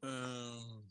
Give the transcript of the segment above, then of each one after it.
Um,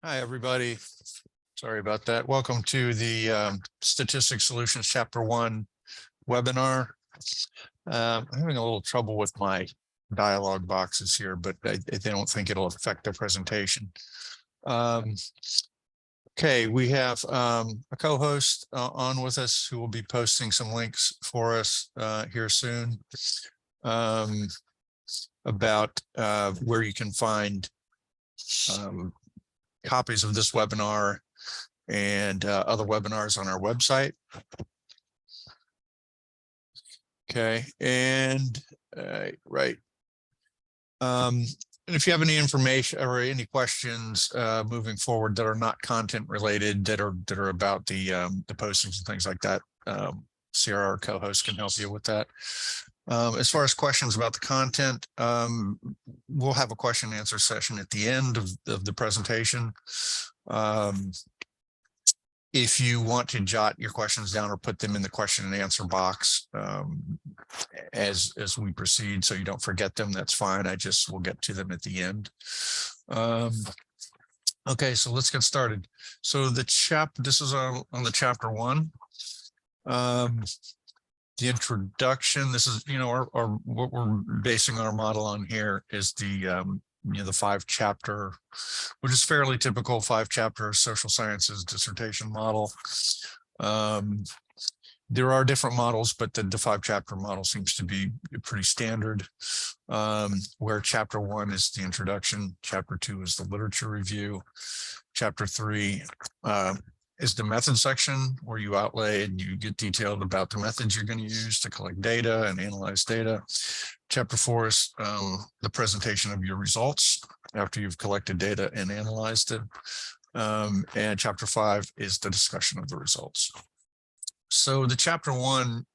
Hi, everybody. Sorry about that. Welcome to the Statistics Solutions Chapter 1 webinar. I'm having a little trouble with my dialog boxes here, but I don't think it'll affect the presentation. Okay, we have a co-host on with us who will be posting some links for us here soon about where you can find copies of this webinar and other webinars on our website. Okay, and right. And if you have any information or any questions moving forward that are not content related, that are about the postings and things like that, Sierra, our co-host, can help you with that. As far as questions about the content, we'll have a question and answer session at the end of the presentation. If you want to jot your questions down or put them in the question and answer box as we proceed, so you don't forget them, that's fine. We'll get to them at the end. Okay, so let's get started. So this is on the chapter 1. The introduction. This is, what we're basing our model on here is the 5-chapter, which is fairly typical 5-chapter social sciences dissertation model. There are different models, but the 5-chapter model seems to be pretty standard, where chapter 1 is the introduction, chapter 2 is the literature review, chapter 3 is the method section, where you outlay and you get detailed about the methods you're going to use to collect data and analyze data. Chapter 4 is the presentation of your results after you've collected data and analyzed it. And chapter 5 is the discussion of the results. So the chapter 1,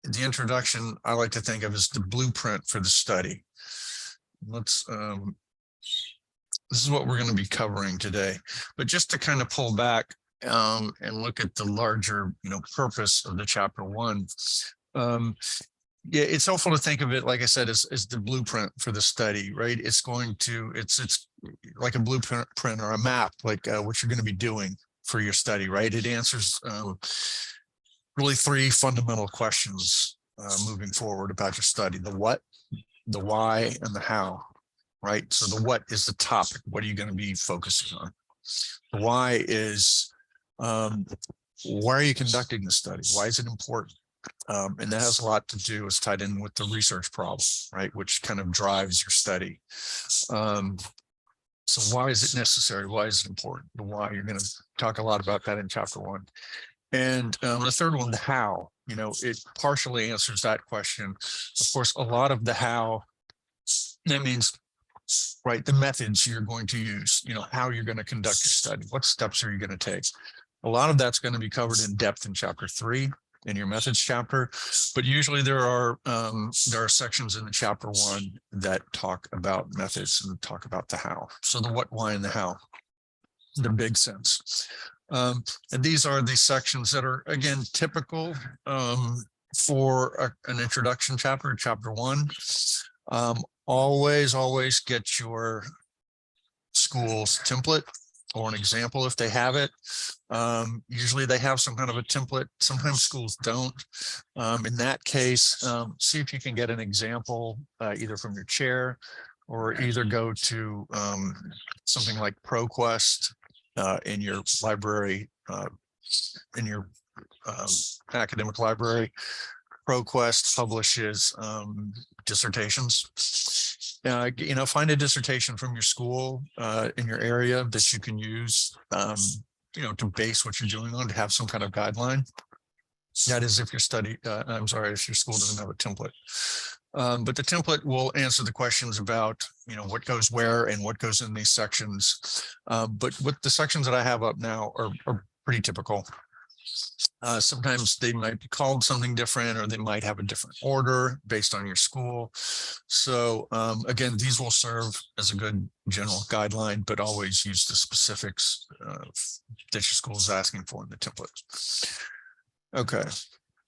the introduction, I like to think of as the blueprint for the study. This is what we're going to be covering today. But just to kind of pull back and look at the larger, purpose of the chapter 1. Yeah, it's helpful to think of it, like I said, as the blueprint for the study, right? It's like a blueprint or a map, like what you're going to be doing for your study, right? It answers really 3 fundamental questions moving forward about your study: the what, the why, and the how, right? So the what is the topic. What are you going to be focusing on? The why is why are you conducting the study? Why is it important? And that has a lot to do, it's tied in with the research problem, right? Which kind of drives your study. So why is it necessary? Why is it important? The why, you're going to talk a lot about that in chapter 1. And the third one, the how, it partially answers that question. Of course, a lot of the how, that means, right, the methods you're going to use, how you're going to conduct your study, what steps are you going to take? A lot of that's going to be covered in depth in chapter 3 in your methods chapter, but usually there are sections in the chapter 1 that talk about methods and talk about the how. So the what, why, and the how, the big sense. And these are the sections that are, again, typical for an introduction chapter, chapter 1. Always get your school's template or an example if they have it. Usually they have some kind of a template. Sometimes schools don't. In that case, see if you can get an example either from your chair or either go to something like ProQuest in your library, in your academic library. ProQuest publishes dissertations. Find a dissertation from your school in your area that you can use, to base what you're doing on, to have some kind of guideline. That is, if your if your school doesn't have a template. But the template will answer the questions about, what goes where and what goes in these sections. But what the sections that I have up now are pretty typical. Sometimes they might be called something different, or they might have a different order based on your school. So again, these will serve as a good general guideline, but always use the specifics that your school is asking for in the template. Okay,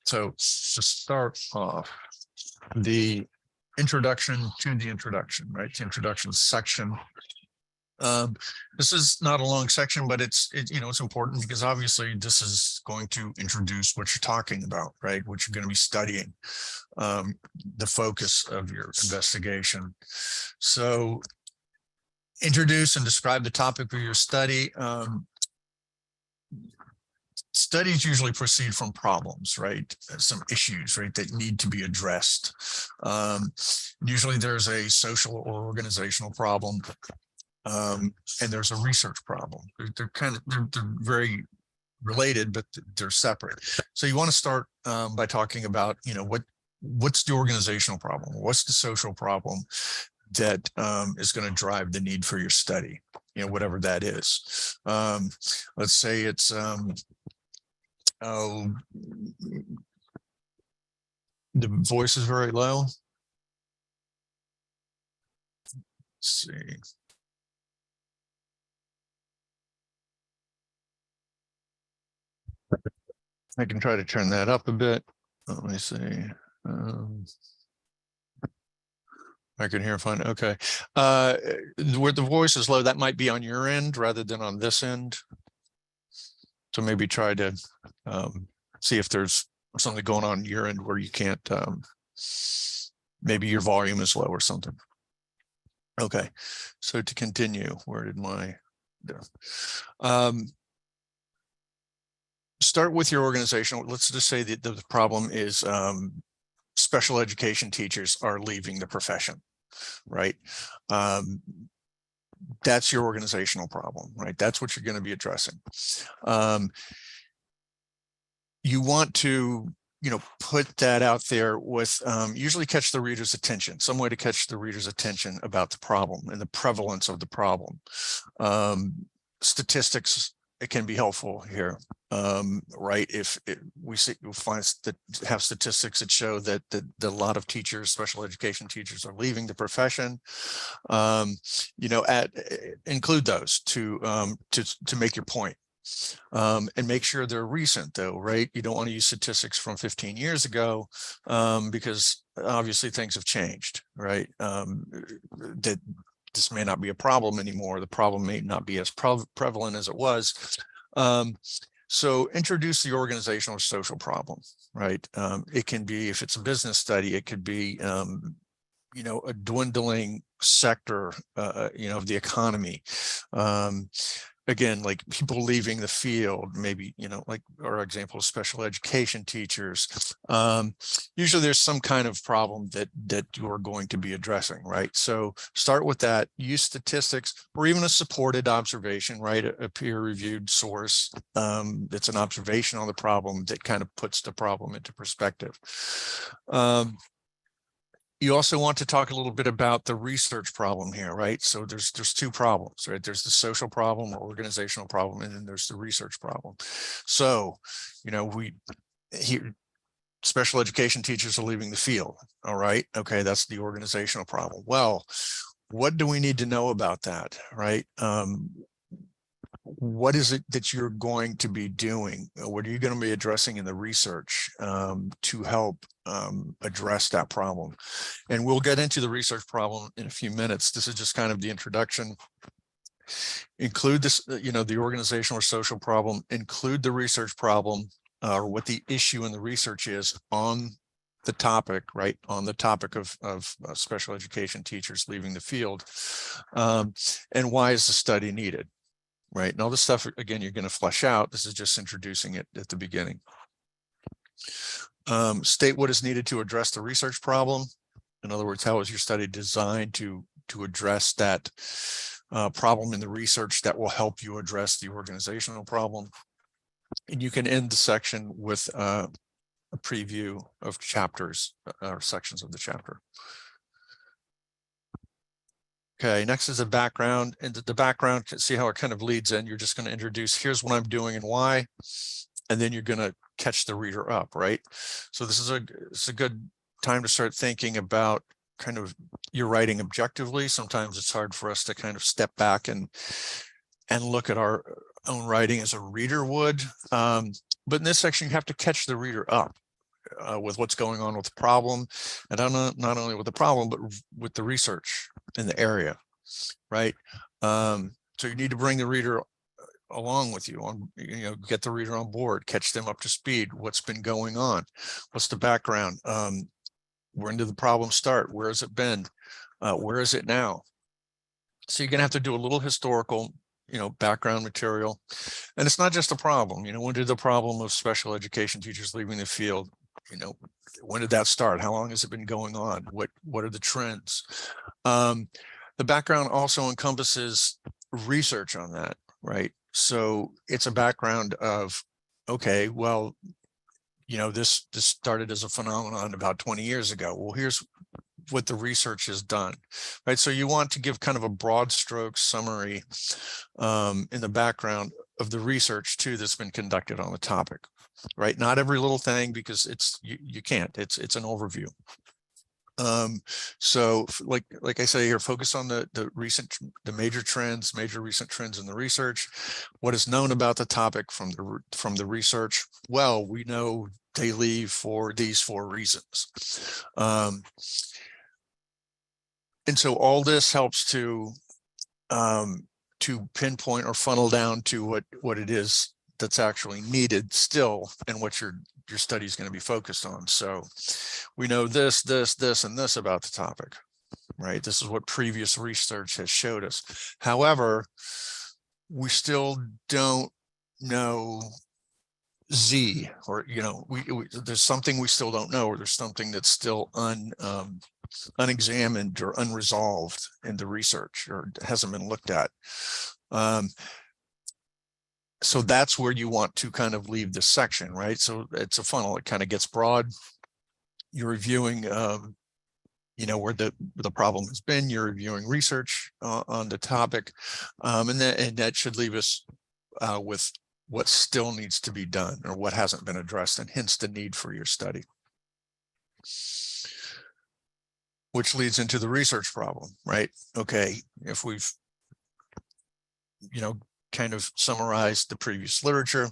so to start off, the introduction to the introduction, right? The introduction section This is not a long section, but it's important because obviously this is going to introduce what you're talking about, right? What you're going to be studying, the focus of your investigation. So introduce and describe the topic of your study. Studies usually proceed from problems, right? Some issues, right, that need to be addressed. Usually there's a social or organizational problem, and there's a research problem. They're very related, but they're separate. So you want to start by talking about, what's the organizational problem? What's the social problem that is going to drive the need for your study, whatever that is. Let's say it's the voice is very low. Let's see. I can try to turn that up a bit. Let me see. I can hear fine. Okay. Where the voice is low, that might be on your end rather than on this end. So maybe try to see if there's something going on your end where you can't, maybe your volume is low or something. Okay. So to continue, where did my, there. Start with your organizational. Let's just say that the problem is special education teachers are leaving the profession, right? That's your organizational problem, right? That's what you're going to be addressing. You want to, put that out there with usually catch the reader's attention, some way to catch the reader's attention about the problem and the prevalence of the problem. Statistics, it can be helpful here, right? If we find that have statistics that show that a lot of teachers, special education teachers, are leaving the profession, include those to make your point. And make sure they're recent though, right? You don't want to use statistics from 15 years ago because obviously things have changed, right? That this may not be a problem anymore. The problem may not be as prevalent as it was. So introduce the organizational or social problem, right? It can be, if it's a business study, it could be, a dwindling sector, of the economy. Again, like people leaving the field, maybe, like our example of special education teachers. Usually there's some kind of problem that you're going to be addressing, right? So start with that, use statistics or even a supported observation, right? A peer-reviewed source that's an observation on the problem that kind of puts the problem into perspective. You also want to talk a little bit about the research problem here, right? So there's two problems, right? There's the social problem or organizational problem, and then there's the research problem. So, special education teachers are leaving the field, all right? Okay, that's the organizational problem. Well, what do we need to know about that, right? What is it that you're going to be doing? What are you going to be addressing in the research to help address that problem? And we'll get into the research problem in a few minutes. This is just kind of the introduction. Include this, the organizational or social problem, include the research problem or what the issue in the research is on the topic, right? On the topic of special education teachers leaving the field. And why is the study needed? Right, and all this stuff, again, you're going to flesh out. This is just introducing it at the beginning. State what is needed to address the research problem. In other words, how is your study designed to address that problem in the research that will help you address the organizational problem. And you can end the section with a preview of chapters or sections of the chapter. Okay, next is a background, and the background, see how it kind of leads in. You're just going to introduce, here's what I'm doing and why, and then you're going to catch the reader up, right? So this is a good time to start thinking about kind of your writing objectively. Sometimes it's hard for us to kind of step back and look at our own writing as a reader would. But in this section, you have to catch the reader up with what's going on with the problem, and not only with the problem, but with the research in the area. right? So you need to bring the reader along with you, on, get the reader on board, catch them up to speed. What's been going on? What's the background? When did the problem start? Where has it been? Where is it now? So you're going to have to do a little historical, background material. And it's not just a problem. When did the problem of special education teachers leaving the field, when did that start? How long has it been going on? What are the trends? The background also encompasses research on that, right? So it's a background of, okay, well, this started as a phenomenon about 20 years ago. Well, here's what the research has done, right? So you want to give kind of a broad stroke summary in the background of the research too that's been conducted on the topic, right? Not every little thing, because you can't. It's an overview. So like I say here, focus on the major recent trends in the research. What is known about the topic from the research? Well, we know they leave for these 4 reasons. And so all this helps to pinpoint or funnel down to what it is that's actually needed still, and what your study is going to be focused on. So we know this, and this about the topic, right? This is what previous research has showed us. However, we still don't know Z, or there's something we still don't know, or there's something that's still unexamined or unresolved in the research, or hasn't been looked at. So that's where you want to kind of leave this section, right? So it's a funnel. It kind of gets broad. You're reviewing, where the problem has been. You're reviewing research on the topic, and that should leave us with what still needs to be done, or what hasn't been addressed, and hence the need for your study. Which leads into the research problem, right? Okay, if we've, kind of summarized the previous literature,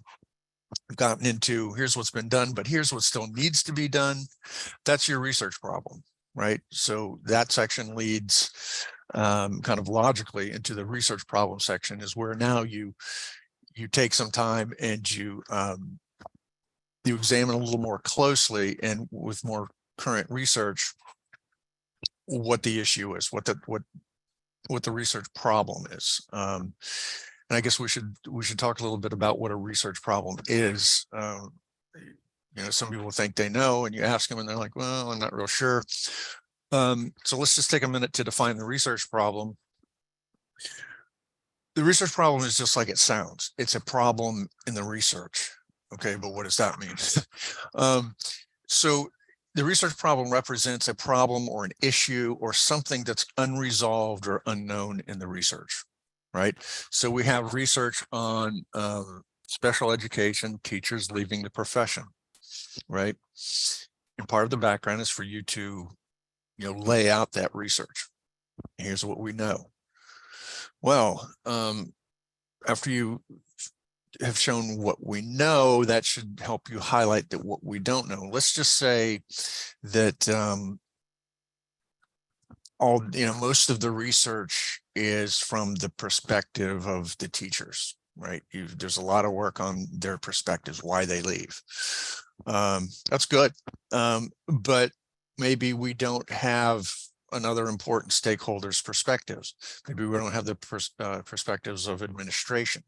we've gotten into here's what's been done, but here's what still needs to be done. That's your research problem, right? So that section leads kind of logically into the research problem section, is where now you take some time and you examine a little more closely and with more current research what the issue is, what the research problem is. And I guess we should talk a little bit about what a research problem is. Some people think they know, and you ask them and they're like, well, I'm not real sure. So let's just take a minute to define the research problem. The research problem is just like it sounds. It's a problem in the research. Okay, but what does that mean? So the research problem represents a problem or an issue or something that's unresolved or unknown in the research, right? So we have research on special education teachers leaving the profession, right? And part of the background is for you to, lay out that research. Here's what we know. Well, after you have shown what we know, that should help you highlight that what we don't know. Let's just say that most of the research is from the perspective of the teachers, right? There's a lot of work on their perspectives, why they leave. That's good, but maybe we don't have another important stakeholder's perspectives. Maybe we don't have the perspectives of administration,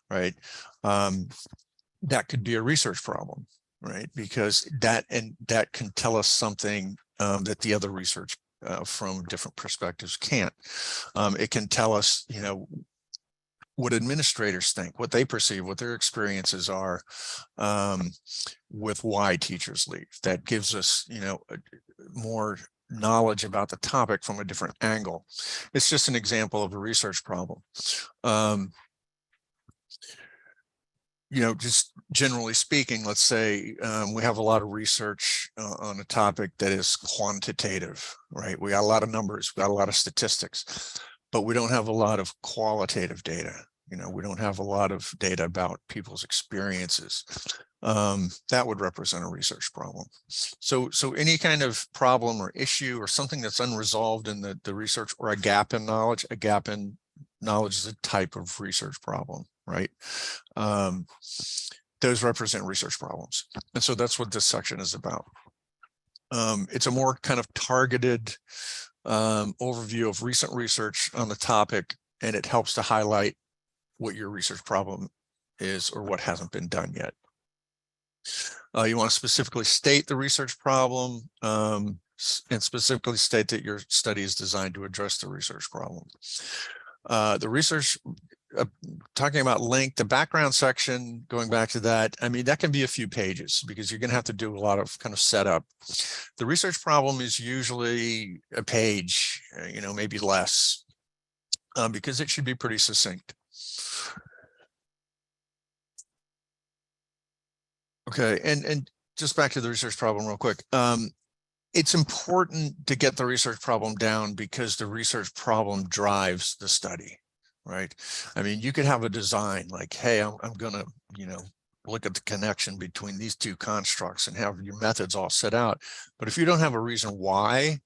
right? That could be a research problem, right? Because that can tell us something that the other research from different perspectives can't. It can tell us, what administrators think, what they perceive, what their experiences are with why teachers leave. That gives us, more knowledge about the topic from a different angle. It's just an example of a research problem. Just generally speaking, let's say we have a lot of research on a topic that is quantitative, right? We got a lot of numbers, we got a lot of statistics, but we don't have a lot of qualitative data. We don't have a lot of data about people's experiences. that would represent a research problem. So any kind of problem or issue or something that's unresolved in the research, or a gap in knowledge is a type of research problem, right? Those represent research problems. And so that's what this section is about. It's a more kind of targeted overview of recent research on the topic, and it helps to highlight what your research problem is or what hasn't been done yet. You want to specifically state the research problem, and specifically state that your study is designed to address the research problem. The research, talking about length, the background section, going back to that, I mean, that can be a few pages because you're going to have to do a lot of kind of setup. The research problem is usually a page, you know, maybe less, because it should be pretty succinct. Okay, and just back to the research problem real quick. It's important to get the research problem down because the research problem drives the study, right? I mean, you could have a design like, hey, I'm gonna, you know, look at the connection between these two constructs and have your methods all set out. But if you don't have a reason why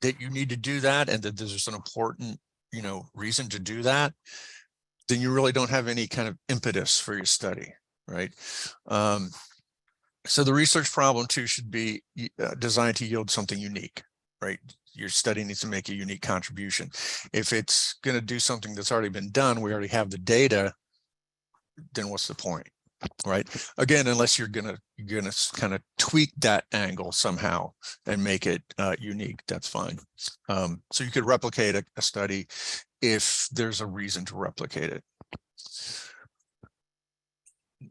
that you need to do that, and that there's an important, you know, reason to do that, then you really don't have any kind of impetus for your study, right? So the research problem too should be designed to yield something unique, right? Your study needs to make a unique contribution. If it's going to do something that's already been done, we already have the data, then what's the point, right? Again, unless you're gonna kind of tweak that angle somehow and make it unique, that's fine. So you could replicate a study if there's a reason to replicate it.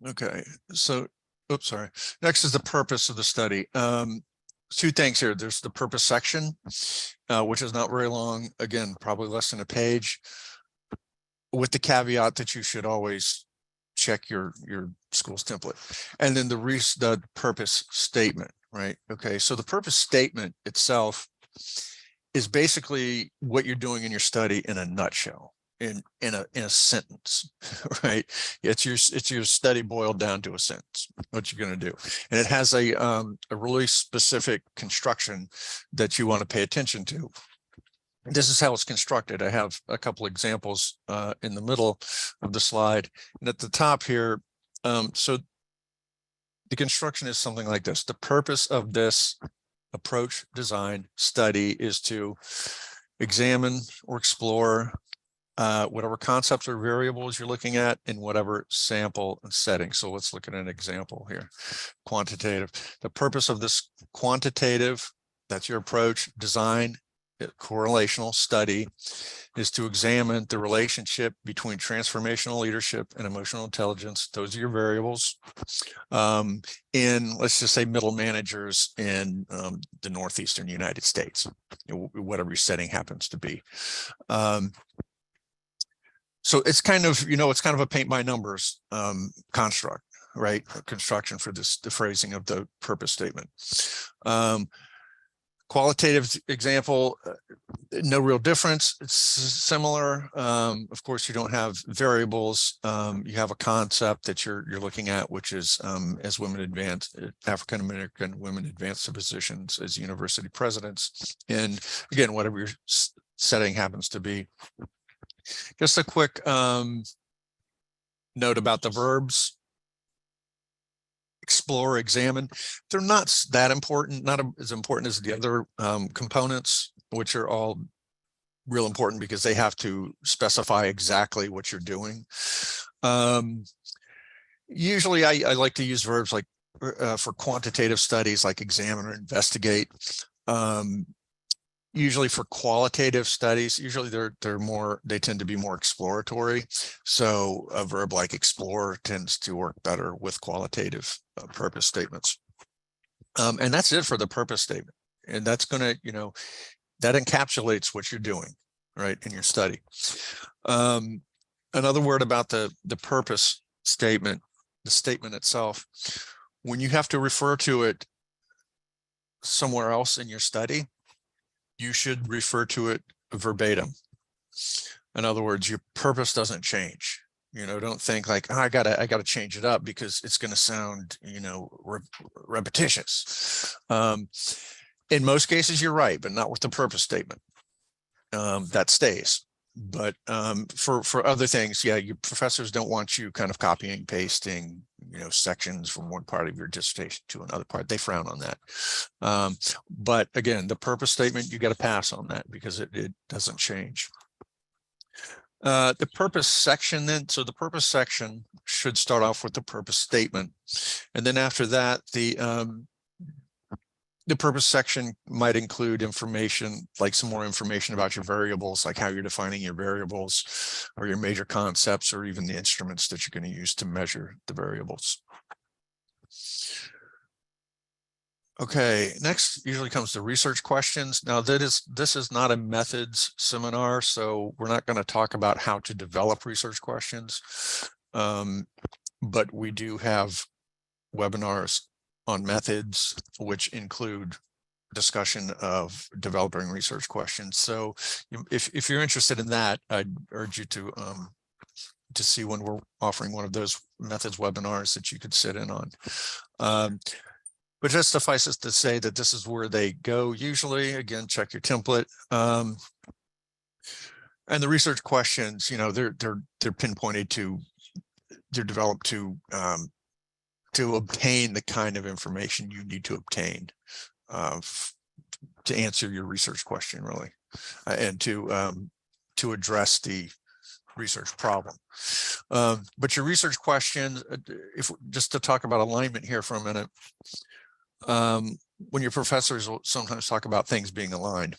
Okay, so, oops, sorry. Next is the purpose of the study. Two things here. There's the purpose section, which is not very long. Again, probably less than a page, with the caveat that you should always check your school's template. And then the purpose statement, right? Okay, so the purpose statement itself is basically what you're doing in your study in a nutshell. In a sentence, right? It's your study boiled down to a sentence, what you're going to do. And it has a really specific construction that you want to pay attention to. This is how it's constructed. I have a couple examples in the middle of the slide. And at the top here, so the construction is something like this. The purpose of this approach design study is to examine or explore whatever concepts or variables you're looking at in whatever sample and setting. So let's look at an example here. Quantitative. The purpose of this quantitative, that's your approach, design, correlational study, is to examine the relationship between transformational leadership and emotional intelligence. Those are your variables. In, let's just say, middle managers in the Northeastern United States, whatever your setting happens to be. So it's kind of, you know, it's kind of a paint by numbers construct, right? Construction for this, the phrasing of the purpose statement. Qualitative example, no real difference. It's similar. Of course, you don't have variables. You have a concept that you're looking at, which is as women advance, African American women advance to positions as university presidents. And again, whatever your setting happens to be. Just a quick note about the verbs. Explore, examine. They're not that important, not as important as the other components, which are all real important because they have to specify exactly what you're doing. Usually I like to use verbs like for quantitative studies, like examine or investigate. Usually for qualitative studies, usually they tend to be more exploratory. So a verb like explore tends to work better with qualitative purpose statements. And that's it for the purpose statement. And that's going to, you know, that encapsulates what you're doing, right, in your study. Another word about the purpose statement, the statement itself, when you have to refer to it somewhere else in your study, you should refer to it verbatim. In other words, your purpose doesn't change. You know, don't think like, oh, I gotta change it up because it's going to sound, repetitious. In most cases, you're right, but not with the purpose statement. That stays. But for other things, yeah, your professors don't want you kind of copying, pasting, sections from one part of your dissertation to another part. They frown on that. But again, the purpose statement, you got to pass on that because it doesn't change. The purpose section then, so the purpose section should start off with the purpose statement. And then after that, the purpose section might include information, like some more information about your variables, like how you're defining your variables or your major concepts, or even the instruments that you're going to use to measure the variables. Okay, next usually comes the research questions. Now this is not a methods seminar, so we're not going to talk about how to develop research questions, but we do have webinars on methods, which include discussion of developing research questions. So if you're interested in that, I'd urge you to see when we're offering one of those methods webinars that you could sit in on. But just suffices to say that this is where they go usually. Again, check your template. And the research questions, they're pinpointed to, they're developed to obtain the kind of information you need to obtain to answer your research question, really, and to address the research problem. But your research questions, if just to talk about alignment here for a minute, when your professors will sometimes talk about things being aligned,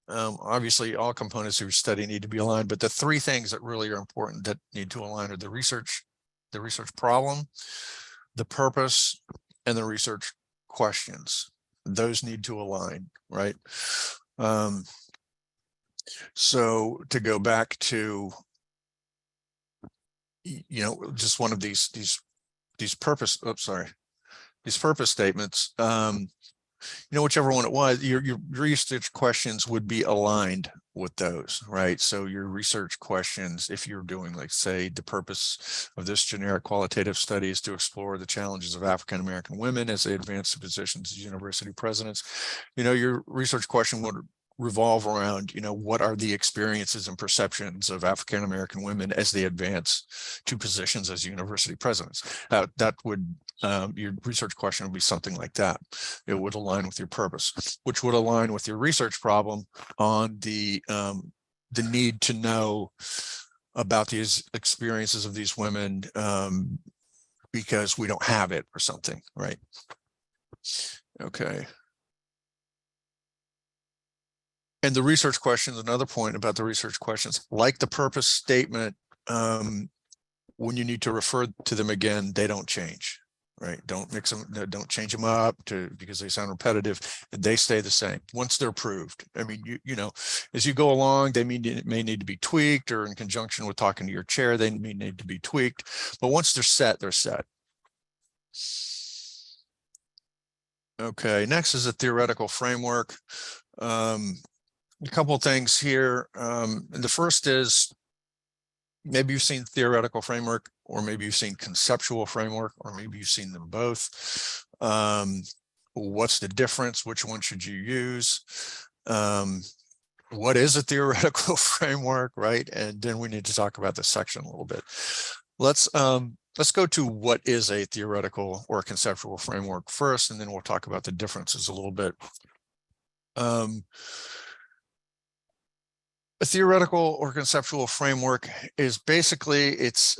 obviously all components of your study need to be aligned, but the three things that really are important that need to align are the research problem, the purpose, and the research questions. Those need to align, right? So to go back to, just one of these purpose, these purpose statements, whichever one it was, your research questions would be aligned with those, right? So your research questions, if you're doing, like, say, the purpose of this generic qualitative study is to explore the challenges of African-American women as they advance to positions as university presidents, your research question would revolve around, what are the experiences and perceptions of African-American women as they advance to positions as university presidents. That would, your research question would be something like that. It would align with your purpose, which would align with your research problem on the need to know about these experiences of these women because we don't have it or something, right? Okay. And the research questions, another point about the research questions, like the purpose statement, when you need to refer to them again, they don't change, right? Don't mix them, don't change them up because they sound repetitive. They stay the same once they're approved. I mean, as you go along, they may need to be tweaked, or in conjunction with talking to your chair, they may need to be tweaked. But once they're set, they're set. Okay, next is a theoretical framework. A couple of things here. The first is, maybe you've seen theoretical framework, or maybe you've seen conceptual framework, or maybe you've seen them both. What's the difference? Which one should you use? What is a theoretical framework, right? And then we need to talk about this section a little bit. Let's go to what is a theoretical or conceptual framework first, and then we'll talk about the differences a little bit. A theoretical or conceptual framework is basically, it's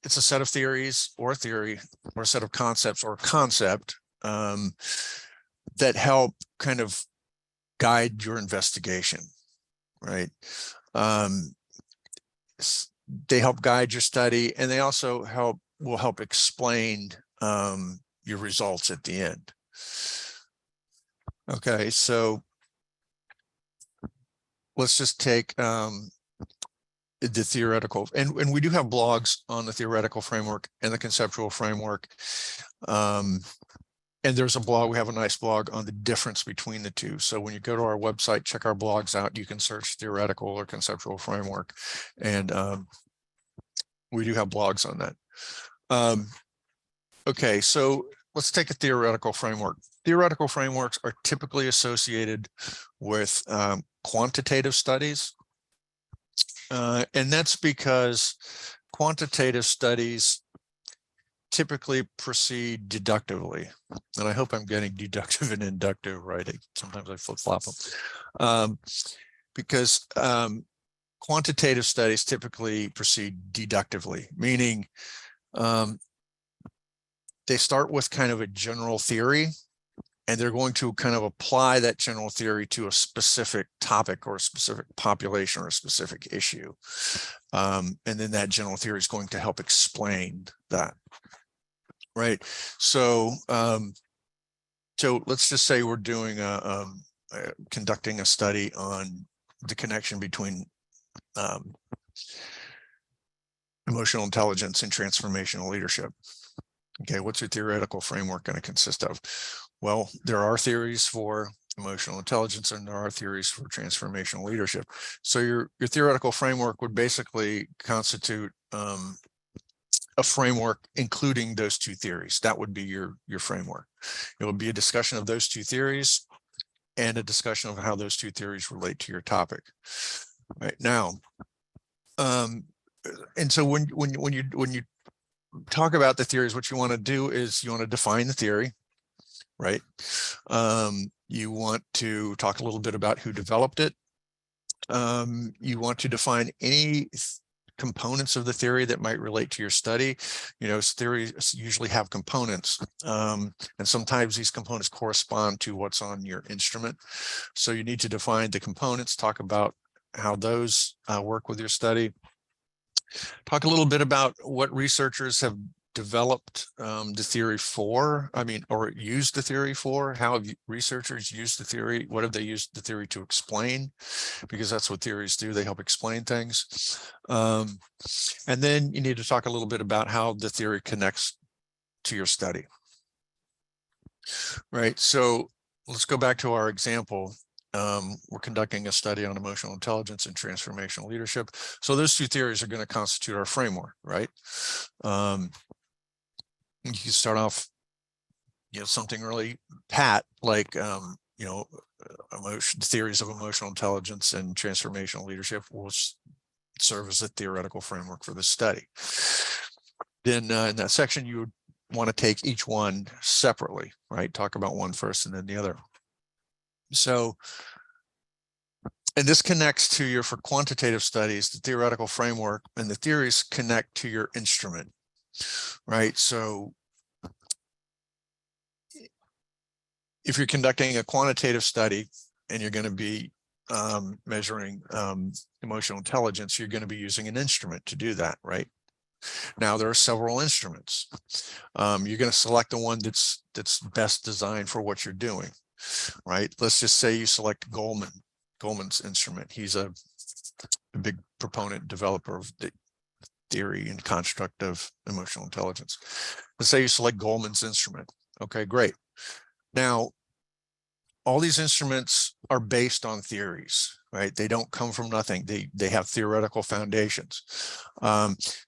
a set of theories or a theory or a set of concepts or a concept that help kind of guide your investigation, right? They help guide your study, and they also will help explain your results at the end. Okay, so let's just take the theoretical, and we do have blogs on the theoretical framework and the conceptual framework. And there's a blog, we have a nice blog on the difference between the two. So when you go to our website, check our blogs out, you can search theoretical or conceptual framework, and We do have blogs on that. Okay, so let's take a theoretical framework. Theoretical frameworks are typically associated with quantitative studies. And that's because quantitative studies typically proceed deductively. And I hope I'm getting deductive and inductive right. Sometimes I flip-flop them. Because quantitative studies typically proceed deductively, meaning they start with kind of a general theory, and they're going to kind of apply that general theory to a specific topic or a specific population or a specific issue. And then that general theory is going to help explain that, right? So, so let's just say we're doing conducting a study on the connection between emotional intelligence and transformational leadership. Okay, what's your theoretical framework going to consist of? Well, there are theories for emotional intelligence and there are theories for transformational leadership. So your theoretical framework would basically constitute a framework including those two theories. That would be your framework. It would be a discussion of those two theories and a discussion of how those two theories relate to your topic. Right now, and so when you talk about the theories, what you want to do is you want to define the theory, right? You want to talk a little bit about who developed it. You want to define any components of the theory that might relate to your study. You know, theories usually have components, and sometimes these components correspond to what's on your instrument. So you need to define the components, talk about how those work with your study. Talk a little bit about what researchers have developed the theory for, or used the theory for. How have researchers used the theory? What have they used the theory to explain? Because that's what theories do, they help explain things. And then you need to talk a little bit about how the theory connects to your study. Right, so let's go back to our example. We're conducting a study on emotional intelligence and transformational leadership. So those two theories are going to constitute our framework, right? You can start off, something really pat, like, theories of emotional intelligence and transformational leadership will serve as a theoretical framework for the study. Then in that section, you would want to take each one separately, right? Talk about one first and then the other. So, and this connects to your, for quantitative studies, the theoretical framework and the theories connect to your instrument, right? So if you're conducting a quantitative study and you're going to be measuring emotional intelligence, you're going to be using an instrument to do that, right? Now, there are several instruments. You're going to select the one that's best designed for what you're doing, right? Let's just say you select Goleman's instrument. He's a big proponent, developer of the theory and construct of emotional intelligence. Let's say you select Goleman's instrument. Okay, great. Now, all these instruments are based on theories, right? They don't come from nothing. They have theoretical foundations.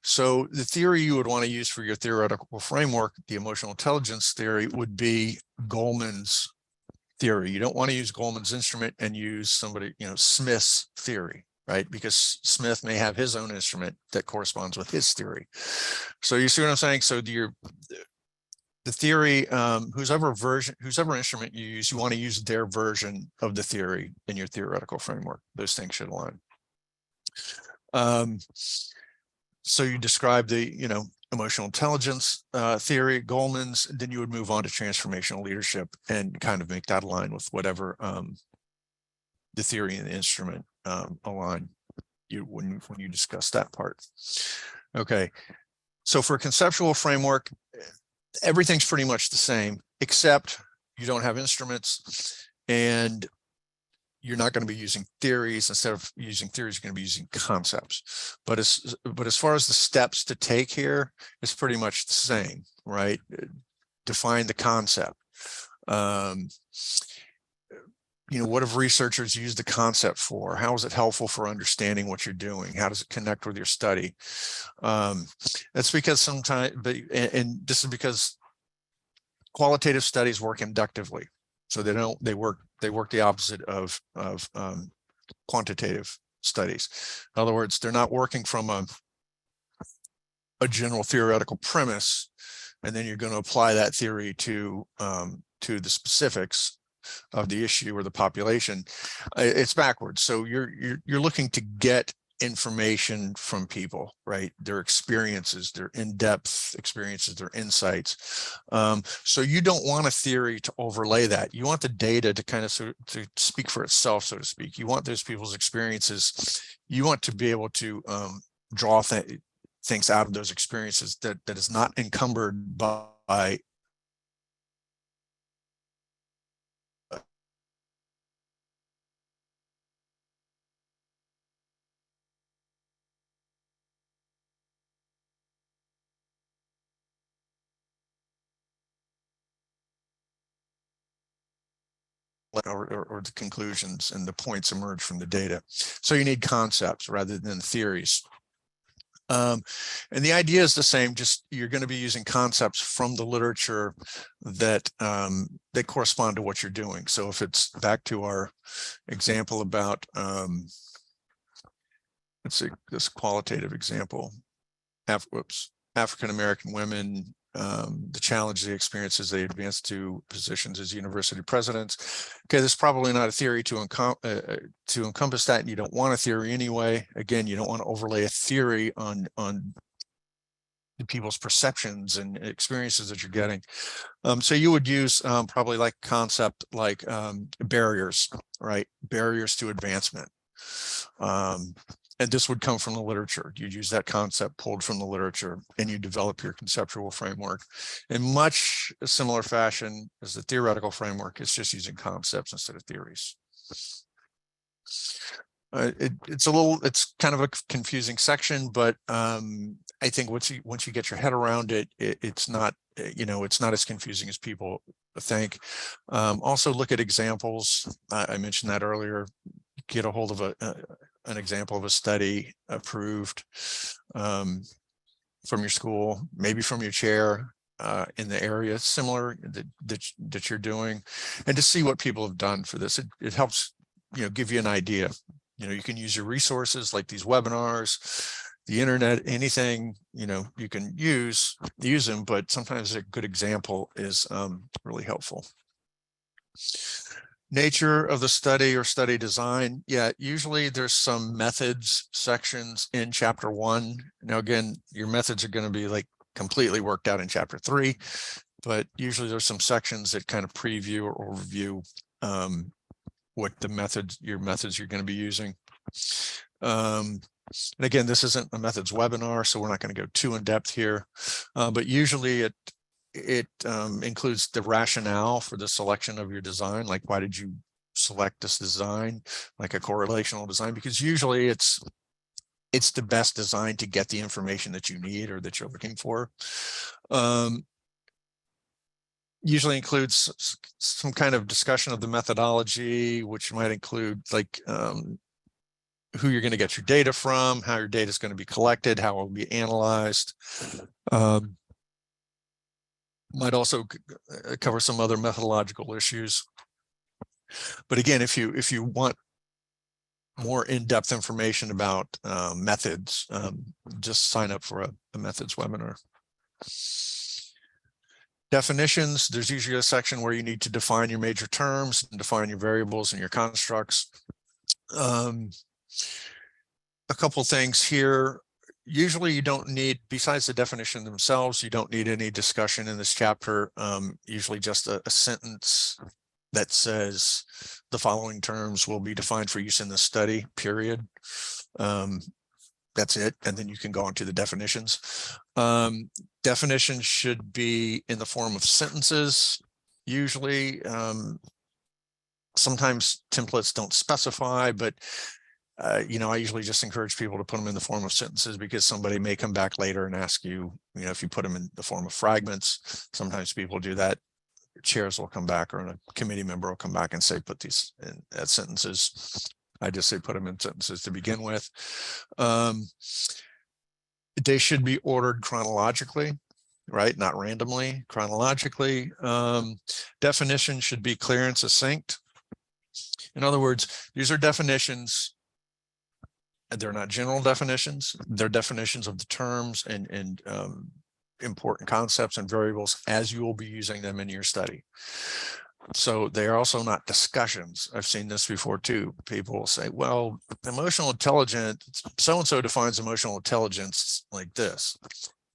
So the theory you would want to use for your theoretical framework, the emotional intelligence theory, would be Goleman's theory. You don't want to use Goleman's instrument and use somebody, Smith's theory, right? Because Smith may have his own instrument that corresponds with his theory. So you see what I'm saying? So the theory, whoever instrument you use, you want to use their version of the theory in your theoretical framework. Those things should align. So you describe the, emotional intelligence theory, Goleman's, then you would move on to transformational leadership and kind of make that align with whatever the theory and the instrument align when you discuss that part. Okay, so for a conceptual framework, everything's pretty much the same, except you don't have instruments and you're not going to be using theories. Instead of using theories, you're going to be using concepts. But as far as the steps to take here, it's pretty much the same, right? Define the concept. what have researchers used the concept for? How is it helpful for understanding what you're doing? How does it connect with your study? That's because sometimes, and this is because qualitative studies work inductively. So they work the opposite of quantitative studies. In other words, they're not working from a general theoretical premise, and then you're going to apply that theory to the specifics of the issue or the population. It's backwards. So you're looking to get information from people, right? Their experiences, their in-depth experiences, their insights. So you don't want a theory to overlay that. You want the data to kind of to speak for itself, so to speak. You want those people's experiences. You want to be able to draw things out of those experiences that is not encumbered by or the conclusions and the points emerge from the data. So you need concepts rather than theories. And the idea is the same, just you're going to be using concepts from the literature that that correspond to what you're doing. So if it's back to our example about, let's see, this qualitative example, African-American women, the challenges they experience as they advance to positions as university presidents. Okay, there's probably not a theory to encompass that, and you don't want a theory anyway. Again, you don't want to overlay a theory on the people's perceptions and experiences that you're getting. So you would use probably like a concept like barriers, right? Barriers to advancement. And this would come from the literature. You use that concept pulled from the literature, and you develop your conceptual framework in much a similar fashion as the theoretical framework. It's just using concepts instead of theories. It's kind of a confusing section, but I think once you get your head around it, it's not, it's not as confusing as people think. Also look at examples. I mentioned that earlier. Get a hold of an example of a study approved from your school, maybe from your chair in the area similar that you're doing, and to see what people have done for this. It helps, give you an idea. You can use your resources like these webinars, the internet, anything, you can use them, but sometimes a good example is really helpful. Nature of the study or study design. Yeah, usually there's some methods sections in chapter 1. Now, again, your methods are going to be like completely worked out in chapter 3, but usually there's some sections that kind of preview or overview what your methods you're going to be using. And again, this isn't a methods webinar, so we're not going to go too in depth here, but usually it includes the rationale for the selection of your design, like why did you select this design, like a correlational design, because usually it's the best design to get the information that you need or that you're looking for. Usually includes some kind of discussion of the methodology, which might include like who you're going to get your data from, how your data is going to be collected, how it will be analyzed. Might also cover some other methodological issues. But again, if you want more in-depth information about methods, just sign up for a methods webinar. Definitions, there's usually a section where you need to define your major terms and define your variables and your constructs. A couple things here. Usually you don't need, besides the definition themselves, you don't need any discussion in this chapter. Usually just a sentence that says the following terms will be defined for use in the study, period. That's it. And then you can go on to the definitions. Definitions should be in the form of sentences. Usually, sometimes templates don't specify, but I usually just encourage people to put them in the form of sentences, because somebody may come back later and ask you, if you put them in the form of fragments. Sometimes people do that. chairs will come back, or a committee member will come back and say, put these in as sentences. I just say put them in sentences to begin with. They should be ordered chronologically, right? Not randomly, chronologically. Definition should be clear and succinct. In other words, these are definitions. They're not general definitions. They're definitions of the terms and important concepts and variables as you will be using them in your study. So they are also not discussions. I've seen this before too. People will say, well, emotional intelligence, so-and-so defines emotional intelligence like this,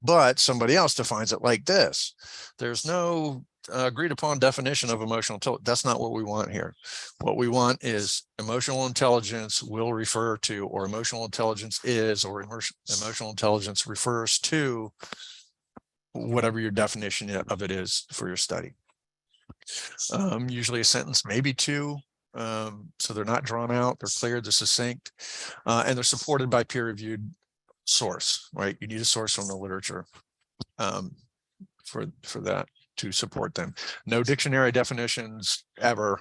but somebody else defines it like this. There's no agreed upon definition of emotional intelligence. That's not what we want here. What we want is emotional intelligence will refer to, or emotional intelligence is, or emotional intelligence refers to whatever your definition of it is for your study. Usually a sentence, maybe two. So they're not drawn out, they're clear, they're succinct, and they're supported by peer-reviewed source, right? You need a source from the literature for that to support them. No dictionary definitions ever,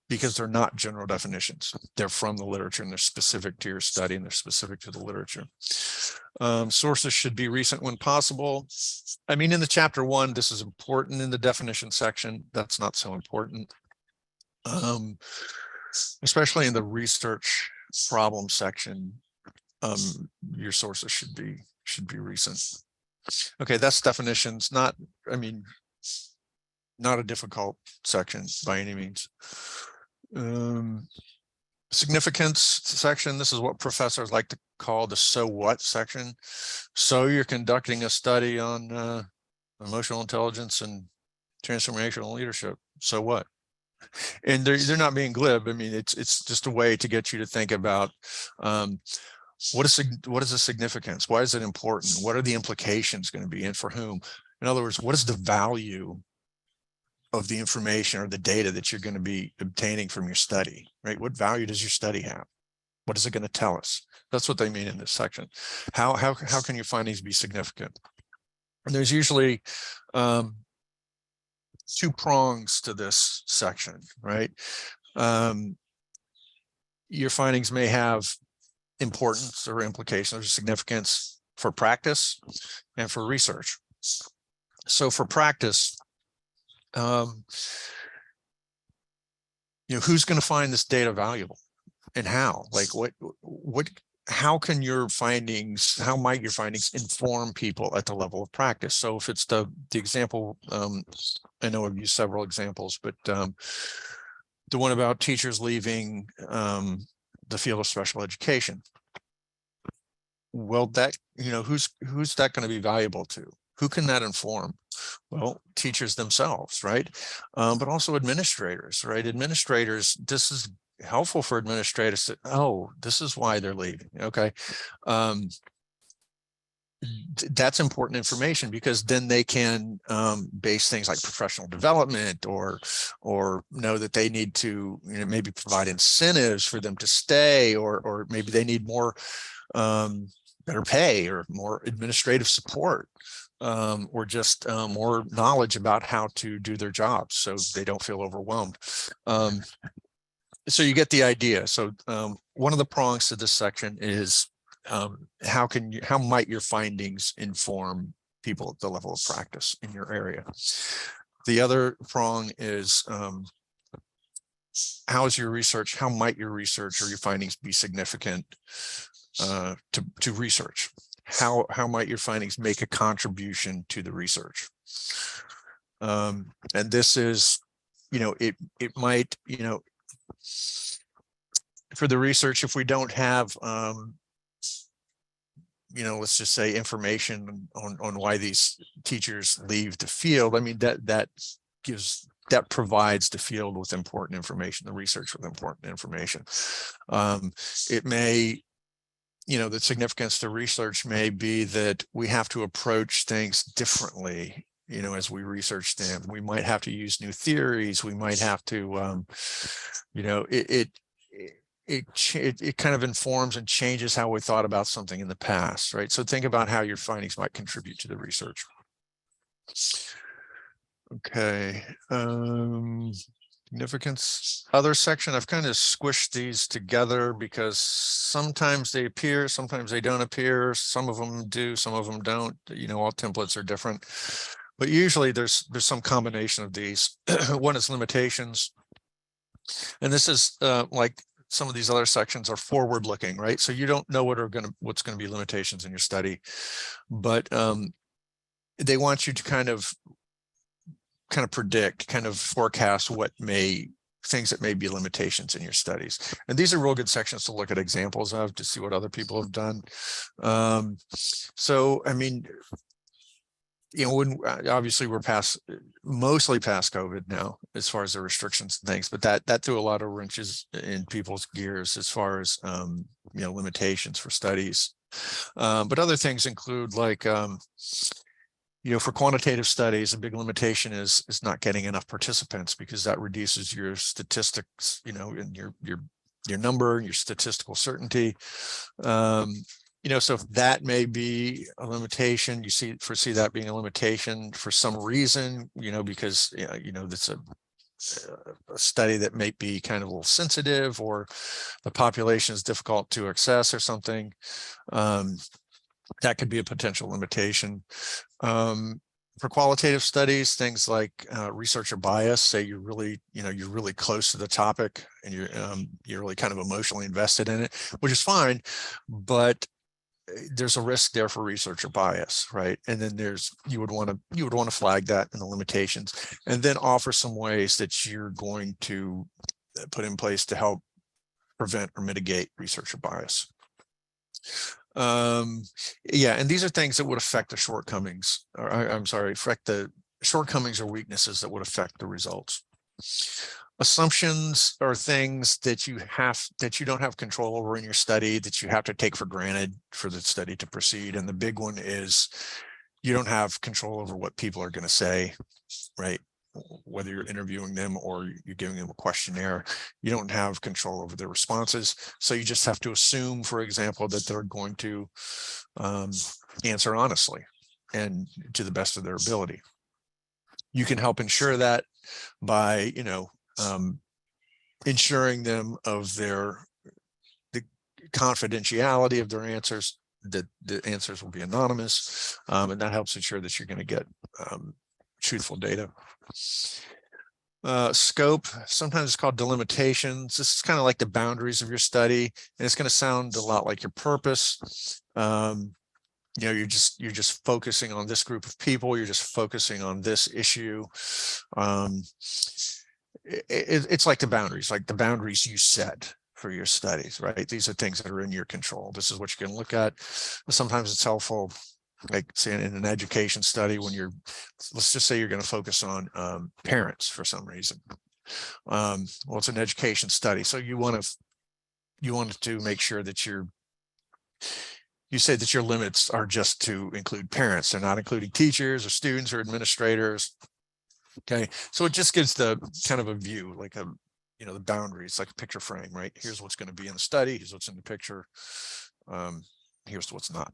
because they're not general definitions. They're from the literature and they're specific to your study and they're specific to the literature. Sources should be recent when possible. I mean, in the chapter 1, this is important in the definition section. That's not so important. Especially in the research problem section, your sources should be recent. Okay, that's definitions. Not a difficult section by any means. Significance section, this is what professors like to call the so what section. So you're conducting a study on emotional intelligence and transformational leadership. So what? And they're not being glib. I mean, it's just a way to get you to think about what is the significance? Why is it important? What are the implications going to be, and for whom? In other words, what is the value of the information or the data that you're going to be obtaining from your study, right? What value does your study have? What is it going to tell us? That's what they mean in this section. How can your findings be significant? And there's usually two prongs to this section, right? Your findings may have importance or implications or significance for practice and for research. So for practice, who's going to find this data valuable and how? Like how can your findings, how might your findings inform people at the level of practice? So if it's the example, I know I've used several examples, but the one about teachers leaving the field of special education. Well, that, who's that going to be valuable to? Who can that inform? Well, teachers themselves, right? But also administrators, right? Administrators, this is helpful for administrators to, oh, this is why they're leaving. Okay. That's important information, because then they can base things like professional development or know that they need to maybe provide incentives for them to stay, or maybe they need more better pay or more administrative support, or just more knowledge about how to do their jobs so they don't feel overwhelmed. So you get the idea. So one of the prongs to this section is how might your findings inform people at the level of practice in your area? The other prong is how might your research or your findings be significant to research? How might your findings make a contribution to the research? And this is, it might, for the research, if we don't have let's just say information on why these teachers leave the field, I mean, that provides the field with important information, the research with important information. It may, the significance to research may be that we have to approach things differently, as we research them. We might have to use new theories. We might have to, it kind of informs and changes how we thought about something in the past, right? So think about how your findings might contribute to the research. Okay. Significance. Other section, I've kind of squished these together because sometimes they appear, sometimes they don't appear. Some of them do, some of them don't. You know, all templates are different. But usually there's some combination of these. One is limitations. And this is like some of these other sections are forward looking, right? So you don't know what's going to be limitations in your study, but they want you to kind of predict, kind of forecast things that may be limitations in your studies. And these are real good sections to look at examples of, to see what other people have done. So, I mean, you know, when obviously we're mostly past COVID now, as far as the restrictions and things, but that threw a lot of wrenches in people's gears as far as, you know, limitations for studies. But other things include like, you know, for quantitative studies, a big limitation is not getting enough participants, because that reduces your statistics, you know, and your number, your statistical certainty. You know, so if that may be a limitation, you foresee that being a limitation for some reason, you know, because, you know, that's a study that may be kind of a little sensitive, or the population is difficult to access or something. That could be a potential limitation. For qualitative studies, things like researcher bias, say you're really close to the topic and you're really kind of emotionally invested in it, which is fine, but there's a risk there for researcher bias, right? And then you would want to flag that in the limitations, and then offer some ways that you're going to put in place to help prevent or mitigate researcher bias. Yeah, and these are things that would affect the shortcomings, or affect the shortcomings or weaknesses that would affect the results. Assumptions are things that you don't have control over in your study, that you have to take for granted for the study to proceed. And the big one is you don't have control over what people are going to say, right? Whether you're interviewing them or you're giving them a questionnaire, you don't have control over their responses. So you just have to assume, for example, that they're going to answer honestly and to the best of their ability. You can help ensure that by, you know, ensuring them of the confidentiality of their answers, that the answers will be anonymous, and that helps ensure that you're going to get truthful data. Scope, sometimes it's called delimitations. This is kind of like the boundaries of your study, and it's going to sound a lot like your purpose. You know, you're just focusing on this group of people. You're just focusing on this issue. It's like the boundaries you set for your studies, right? These are things that are in your control. This is what you can look at. Sometimes it's helpful, like say in an education study, when let's just say you're going to focus on parents for some reason. Well, it's an education study, so you want to make sure that you say that your limits are just to include parents. They're not including teachers or students or administrators. Okay, so it just gives the kind of a view, like the boundaries, like a picture frame, right? Here's what's going to be in the study. Here's what's in the picture. Here's what's not.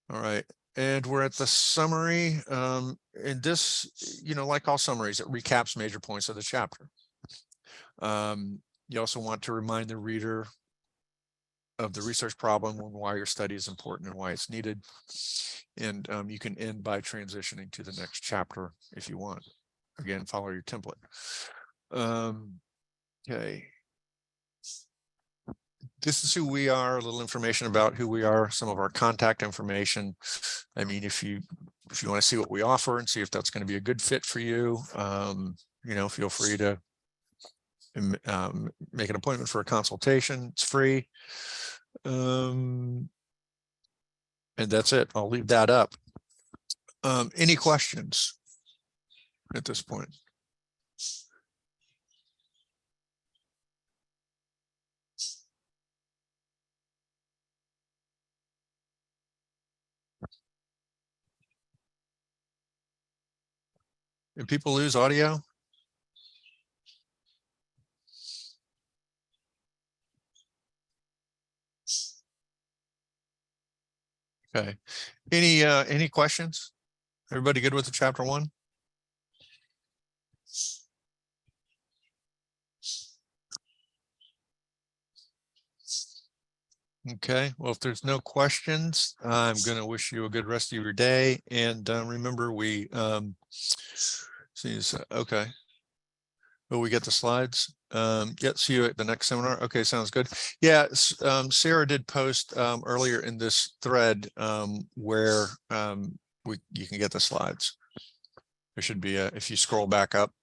All right, and we're at the summary. In this, like all summaries, it recaps major points of the chapter. You also want to remind the reader of the research problem and why your study is important and why it's needed. And you can end by transitioning to the next chapter if you want. Again, follow your template. Okay. This is who we are, a little information about who we are, some of our contact information. I mean, if you want to see what we offer and see if that's going to be a good fit for you, feel free to make an appointment for a consultation. It's free. And that's it. I'll leave that up. Any questions at this point? Did people lose audio? Okay. Any questions? Everybody good with the chapter 1? Okay, well, if there's no questions, I'm going to wish you a good rest of your day. And remember, we okay. Will we get the slides? Yeah, see you at the next seminar. Okay, sounds good. Yeah, Sarah did post earlier in this thread where you can get the slides. There should be if you scroll back up.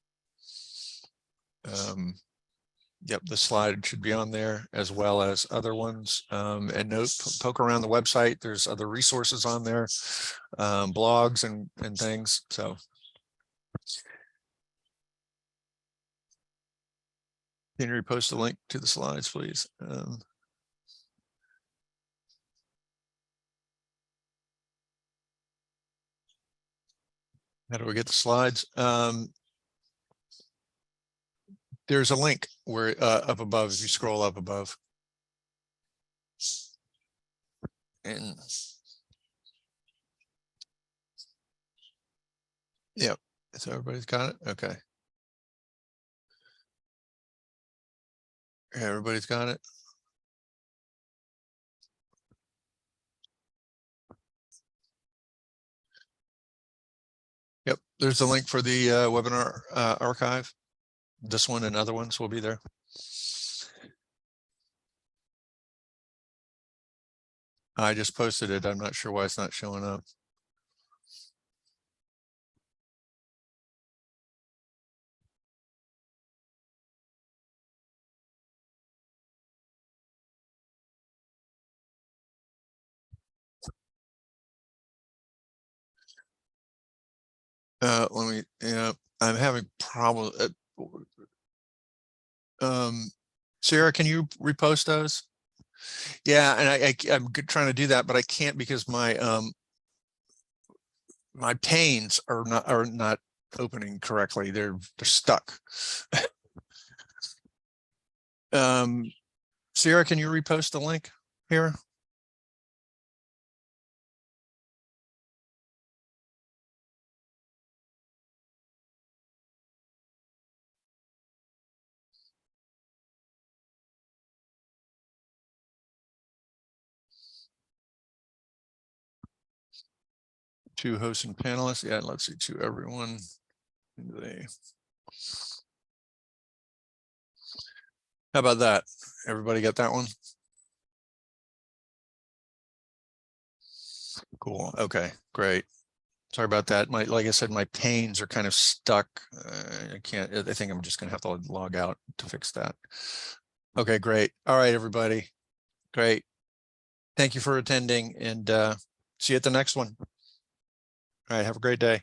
Yep, the slide should be on there as well as other ones. And poke around the website. There's other resources on there, blogs and things. So can you repost the link to the slides, please? How do we get the slides? There's a link where up above, if you scroll up above. And yeah, so everybody's got it. Okay. Everybody's got it. Yep, there's a link for the webinar archive. This one and other ones will be there. I just posted it. I'm not sure why it's not showing up. Let me, I'm having problems. Sarah, can you repost those? Yeah, and I'm trying to do that, but I can't because my my panes are not opening correctly. They're stuck. Sarah, can you repost the link here? To hosts and panelists. Yeah, let's see, to everyone. How about that? Everybody get that one? Cool. Okay, great. Sorry about that. Like I said, my panes are kind of stuck. I can't, I think I'm just gonna have to log out to fix that. Okay, great. All right, everybody. Great. Thank you for attending, and see you at the next one. All right, have a great day.